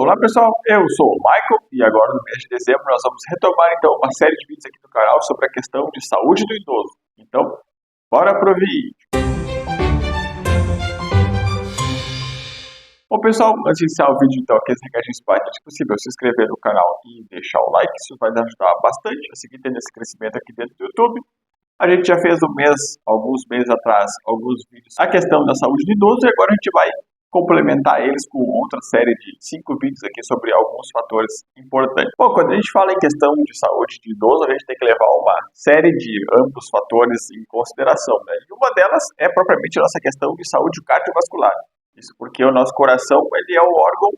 Olá pessoal, eu sou o Michael e agora no mês de dezembro nós vamos retomar então uma série de vídeos aqui no canal sobre a questão de saúde do idoso. Então, bora pro vídeo! Bom pessoal, antes de iniciar o vídeo então, aqueles recadinhos básicos, se possível se inscrever no canal e deixar o like, isso vai nos ajudar bastante a seguir tendo esse crescimento aqui dentro do YouTube. A gente já fez alguns meses atrás, alguns vídeos a questão da saúde do idoso e agora a gente vai complementar eles com outra série de 5 vídeos aqui sobre alguns fatores importantes. Bom, quando a gente fala em questão de saúde de idoso, a gente tem que levar uma série de amplos fatores em consideração, né? E uma delas é propriamente a nossa questão de saúde cardiovascular. Isso porque o nosso coração, ele é o órgão,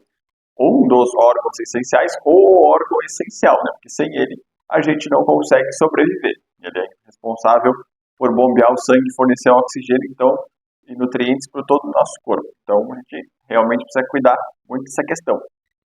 ou um dos órgãos essenciais, ou o órgão essencial, né? Porque sem ele a gente não consegue sobreviver. Ele é responsável por bombear o sangue e fornecer oxigênio, então, e nutrientes para todo o nosso corpo. Então, a gente realmente precisa cuidar muito dessa questão.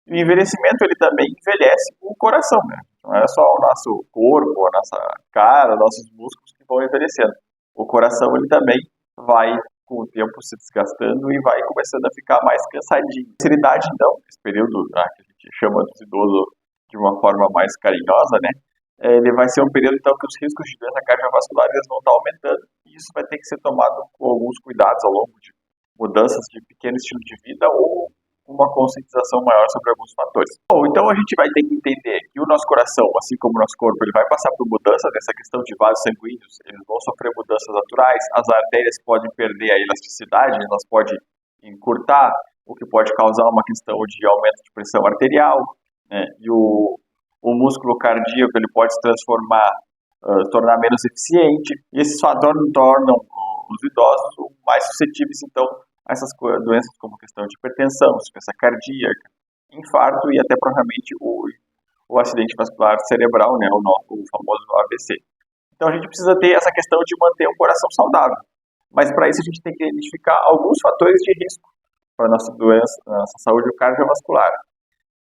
E o envelhecimento, ele também envelhece o coração, né? Não é só o nosso corpo, a nossa cara, nossos músculos que vão envelhecendo. O coração, ele também vai, com o tempo, se desgastando e vai começando a ficar mais cansadinho. A idade, então, esse período que a gente chama dos idosos de uma forma mais carinhosa, né? Ele vai ser um período, então, que os riscos de doença cardiovascular eles vão estar aumentando e isso vai ter que ser tomado com alguns cuidados ao longo de mudanças de pequeno estilo de vida ou uma conscientização maior sobre alguns fatores. Bom, então a gente vai ter que entender que o nosso coração, assim como o nosso corpo, ele vai passar por mudanças nessa questão de vasos sanguíneos, eles vão sofrer mudanças naturais, as artérias podem perder a elasticidade, elas podem encurtar, o que pode causar uma questão de aumento de pressão arterial, né? E o músculo cardíaco ele pode se transformar, tornar menos eficiente, e esses fatores tornam os idosos mais suscetíveis, então, a essas doenças como questão de hipertensão, insuficiência cardíaca, infarto e até provavelmente o acidente vascular cerebral, né, o famoso AVC. Então, a gente precisa ter essa questão de manter um coração saudável, mas para isso a gente tem que identificar alguns fatores de risco para a nossa doença, nossa saúde cardiovascular.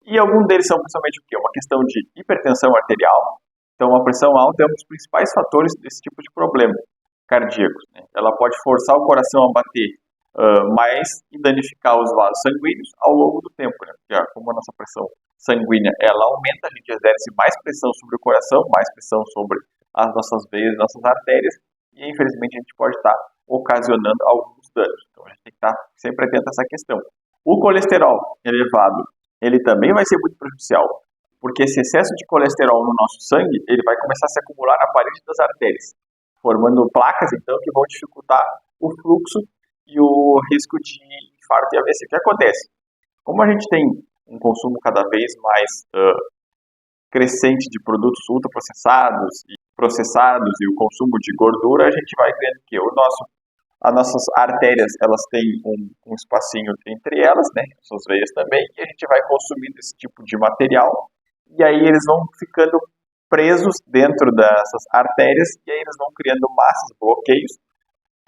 E alguns deles são principalmente o quê? Uma questão de hipertensão arterial. Então, a pressão alta é um dos principais fatores desse tipo de problema cardíaco, né? Ela pode forçar o coração a bater mais e danificar os vasos sanguíneos ao longo do tempo, né? Porque como a nossa pressão sanguínea ela aumenta, a gente exerce mais pressão sobre o coração, mais pressão sobre as nossas veias, nossas artérias, e infelizmente a gente pode estar ocasionando alguns danos. Então, a gente tem que estar sempre atento a essa questão. O colesterol elevado ele também vai ser muito prejudicial, porque esse excesso de colesterol no nosso sangue, ele vai começar a se acumular na parede das artérias, formando placas, então, que vão dificultar o fluxo e o risco de infarto e AVC. O que acontece? Como a gente tem um consumo cada vez mais crescente de produtos ultraprocessados e processados e o consumo de gordura, a gente vai vendo que as nossas artérias, elas têm um espacinho entre elas, né, suas veias também, e a gente vai consumindo esse tipo de material, e aí eles vão ficando presos dentro dessas artérias, e aí eles vão criando massas, bloqueios,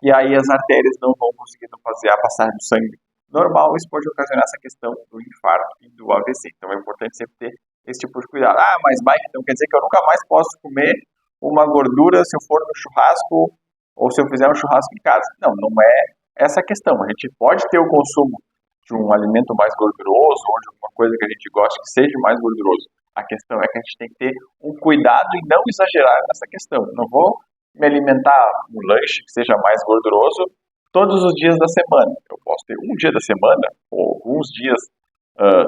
e aí as artérias não vão conseguindo fazer a passagem do sangue normal, isso pode ocasionar essa questão do infarto e do AVC. Então é importante sempre ter esse tipo de cuidado. Ah, mas Mike, então quer dizer que eu nunca mais posso comer uma gordura se eu for no churrasco ou se eu fizer um churrasco em casa. Não, não é essa a questão. A gente pode ter o consumo de um alimento mais gorduroso ou de alguma coisa que a gente goste que seja mais gorduroso. A questão é que a gente tem que ter um cuidado e não exagerar nessa questão. Não vou me alimentar um lanche que seja mais gorduroso todos os dias da semana. Eu posso ter um dia da semana ou alguns dias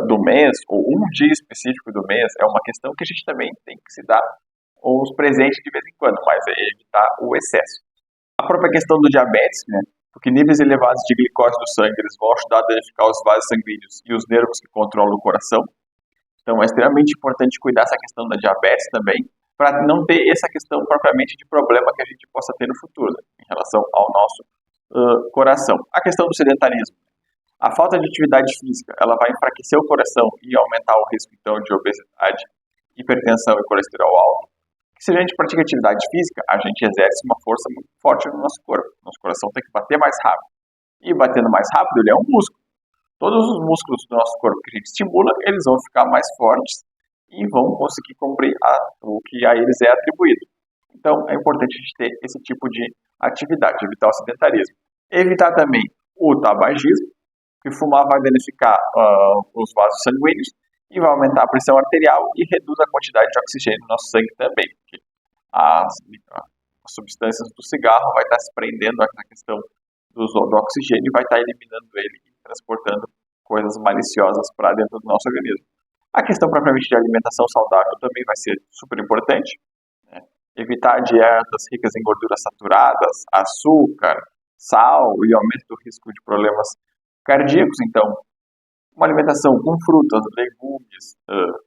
do mês ou um dia específico do mês. É uma questão que a gente também tem que se dar uns presentes de vez em quando, mas é evitar o excesso. A própria questão do diabetes, né? Porque níveis elevados de glicose do sangue eles vão ajudar a danificar os vasos sanguíneos e os nervos que controlam o coração. Então é extremamente importante cuidar dessa questão da diabetes também, para não ter essa questão propriamente de problema que a gente possa ter no futuro, né, em relação ao nosso coração. A questão do sedentarismo. A falta de atividade física, ela vai enfraquecer o coração e aumentar o risco então de obesidade, hipertensão e colesterol alto. Se a gente pratica atividade física, a gente exerce uma força muito forte no nosso corpo. Nosso coração tem que bater mais rápido. E batendo mais rápido, ele é um músculo. Todos os músculos do nosso corpo que a gente estimula, eles vão ficar mais fortes e vão conseguir cumprir o que a eles é atribuído. Então, é importante a gente ter esse tipo de atividade, evitar o sedentarismo. Evitar também o tabagismo, que fumar vai danificar os vasos sanguíneos e vai aumentar a pressão arterial e reduz a quantidade de oxigênio no nosso sangue também, porque as substâncias do cigarro vai estar se prendendo na questão do oxigênio e vai estar eliminando ele e transportando coisas maliciosas para dentro do nosso organismo. A questão propriamente de alimentação saudável também vai ser super importante, né? Evitar dietas ricas em gorduras saturadas, açúcar, sal e aumento do risco de problemas cardíacos. Então, uma alimentação com frutas, legumes,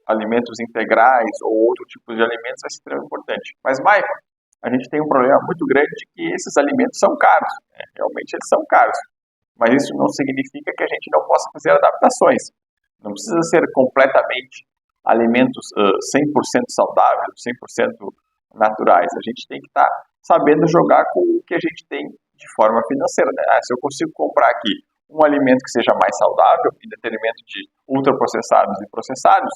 alimentos integrais ou outro tipo de alimentos é extremamente importante. Mas, Michael, a gente tem um problema muito grande de que esses alimentos são caros, né? Realmente eles são caros, mas isso não significa que a gente não possa fazer adaptações. Não precisa ser completamente alimentos 100% saudáveis, 100% naturais. A gente tem que estar sabendo jogar com o que a gente tem de forma financeira, né? Se eu consigo comprar aqui um alimento que seja mais saudável, em detrimento de ultraprocessados e processados,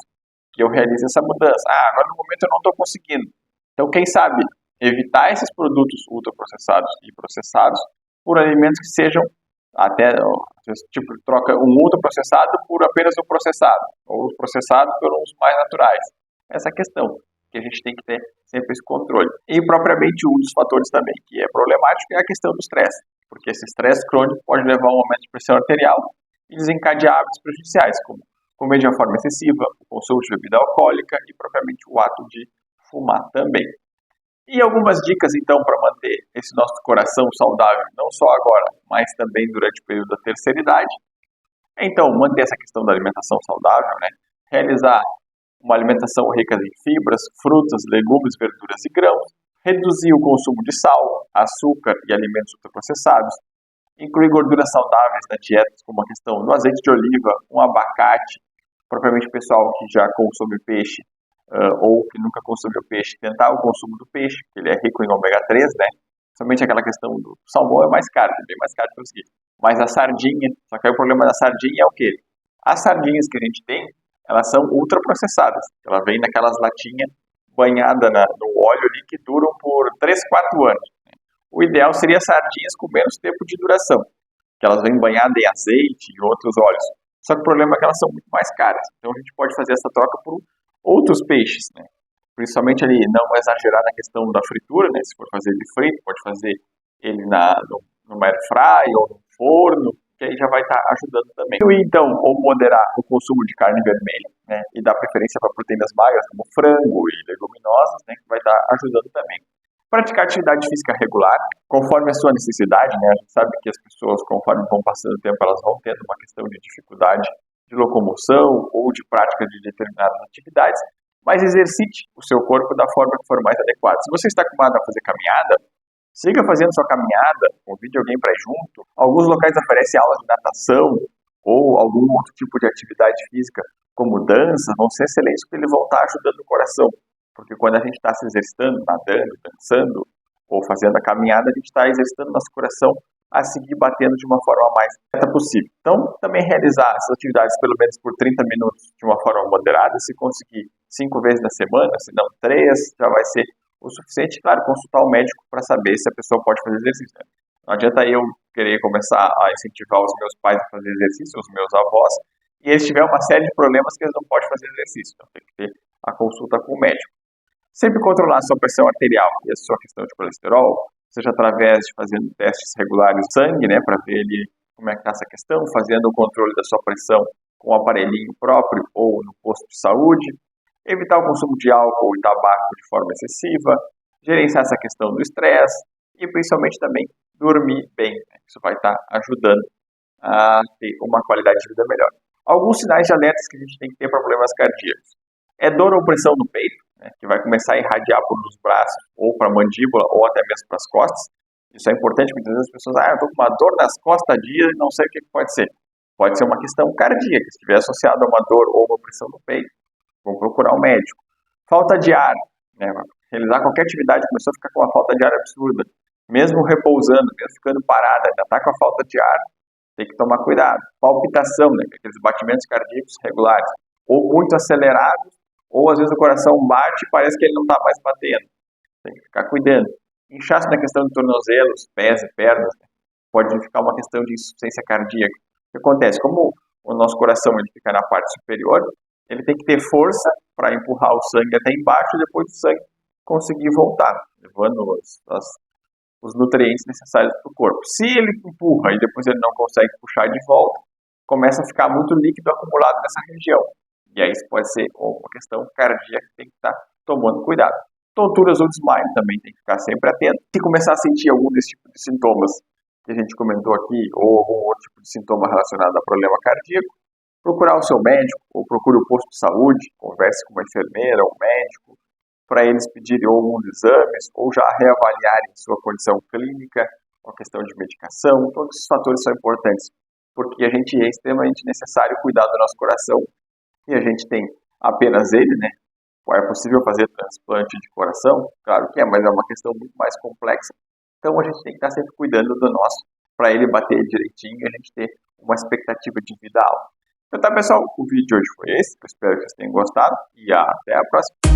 que eu realize essa mudança. Agora no momento eu não estou conseguindo. Então, quem sabe evitar esses produtos ultraprocessados e processados por alimentos que sejam até, tipo, troca um ultraprocessado por apenas um processado, ou processado por uns mais naturais. Essa questão que a gente tem que ter sempre esse controle. E propriamente um dos fatores também que é problemático é a questão do estresse, porque esse estresse crônico pode levar a um aumento de pressão arterial e desencadear hábitos prejudiciais, como comer de uma forma excessiva, o consumo de bebida alcoólica e propriamente o ato de fumar também. E algumas dicas, então, para manter esse nosso coração saudável, não só agora, mas também durante o período da terceira idade. Então, manter essa questão da alimentação saudável, né? Realizar uma alimentação rica em fibras, frutas, legumes, verduras e grãos, reduzir o consumo de sal, açúcar e alimentos ultraprocessados, incluir gorduras saudáveis na dieta, como a questão do azeite de oliva, um abacate, propriamente pessoal que já consome peixe, ou que nunca consumiu peixe, tentar o consumo do peixe, que ele é rico em ômega 3, né? Somente aquela questão do salmão é mais caro, é bem mais caro de conseguir. Mas a sardinha, só que aí o problema da sardinha é o quê? As sardinhas que a gente tem, elas são ultraprocessadas. Ela vem naquelas latinhas banhadas no óleo ali que duram por 3, 4 anos. O ideal seria sardinhas com menos tempo de duração, que elas vêm banhadas em azeite e outros óleos. Só que o problema é que elas são muito mais caras. Então a gente pode fazer essa troca por outros peixes, né? Principalmente ali, não exagerar na questão da fritura, né? Se for fazer ele frito, pode fazer ele no air fry ou no forno, que aí já vai estar ajudando também. E então, ou moderar o consumo de carne vermelha, né? E dar preferência para proteínas magras, como frango e leguminosas, né? Que vai estar ajudando também. Praticar atividade física regular, conforme a sua necessidade, né? A gente sabe que as pessoas, conforme vão passando o tempo, elas vão tendo uma questão de dificuldade de locomoção ou de prática de determinadas atividades, mas exercite o seu corpo da forma que for mais adequada. Se você está acostumado a fazer caminhada, siga fazendo sua caminhada, convide alguém para ir junto. Alguns locais oferecem aulas de natação ou algum outro tipo de atividade física, como dança, vão ser excelentes porque eles vão estar ajudando o coração. Porque quando a gente está se exercitando, nadando, dançando ou fazendo a caminhada, a gente está exercitando nosso coração a seguir batendo de uma forma mais reta possível. Então, também realizar essas atividades pelo menos por 30 minutos de uma forma moderada, se conseguir 5 vezes na semana, se não 3, já vai ser o suficiente. Claro, consultar o médico para saber se a pessoa pode fazer exercício. Não adianta eu querer começar a incentivar os meus pais a fazer exercício, os meus avós, e eles tiverem uma série de problemas que eles não podem fazer exercício. Então, tem que ter a consulta com o médico. Sempre controlar a sua pressão arterial e a sua questão de colesterol, seja através de fazendo testes regulares de sangue, né, para ver ali como é que está essa questão, fazendo o controle da sua pressão com um aparelhinho próprio ou no posto de saúde, evitar o consumo de álcool e tabaco de forma excessiva, gerenciar essa questão do estresse e principalmente também dormir bem, né? Isso vai estar ajudando a ter uma qualidade de vida melhor. Alguns sinais de alertas que a gente tem que ter para problemas cardíacos. É dor ou pressão no peito, né, que vai começar a irradiar para os braços, ou para a mandíbula, ou até mesmo para as costas. Isso é importante, porque muitas vezes as pessoas, eu estou com uma dor nas costas há dias e não sei o que pode ser. Pode ser uma questão cardíaca, se estiver associada a uma dor ou uma pressão no peito, vamos procurar um médico. Falta de ar, né, realizar qualquer atividade, começou a ficar com uma falta de ar absurda, mesmo repousando, mesmo ficando parada, ainda está com a falta de ar, tem que tomar cuidado. Palpitação, né, aqueles batimentos cardíacos regulares, ou muito acelerados, ou às vezes o coração bate e parece que ele não está mais batendo. Tem que ficar cuidando. Inchaço na questão de tornozelos, pés e pernas, né? Pode ficar uma questão de insuficiência cardíaca. que acontece? Como o nosso coração ele fica na parte superior, ele tem que ter força para empurrar o sangue até embaixo e depois o sangue conseguir voltar, levando os nutrientes necessários para o corpo. Se ele empurra e depois ele não consegue puxar de volta, começa a ficar muito líquido acumulado nessa região. E aí isso pode ser uma questão cardíaca que tem que estar tomando cuidado. Tonturas ou desmaio também tem que ficar sempre atento. Se começar a sentir algum desse tipo de sintomas que a gente comentou aqui, ou algum outro tipo de sintoma relacionado a problema cardíaco, procurar o seu médico, ou procure o posto de saúde, converse com uma enfermeira ou um médico, para eles pedirem alguns exames, ou já reavaliarem sua condição clínica, a questão de medicação. Todos esses fatores são importantes, porque a gente é extremamente necessário cuidar do nosso coração, e a gente tem apenas ele, né? É possível fazer transplante de coração? Claro que é, mas é uma questão muito mais complexa. Então a gente tem que estar sempre cuidando do nosso, para ele bater direitinho e a gente ter uma expectativa de vida alta. Então tá, pessoal, o vídeo de hoje foi esse. Eu espero que vocês tenham gostado e até a próxima.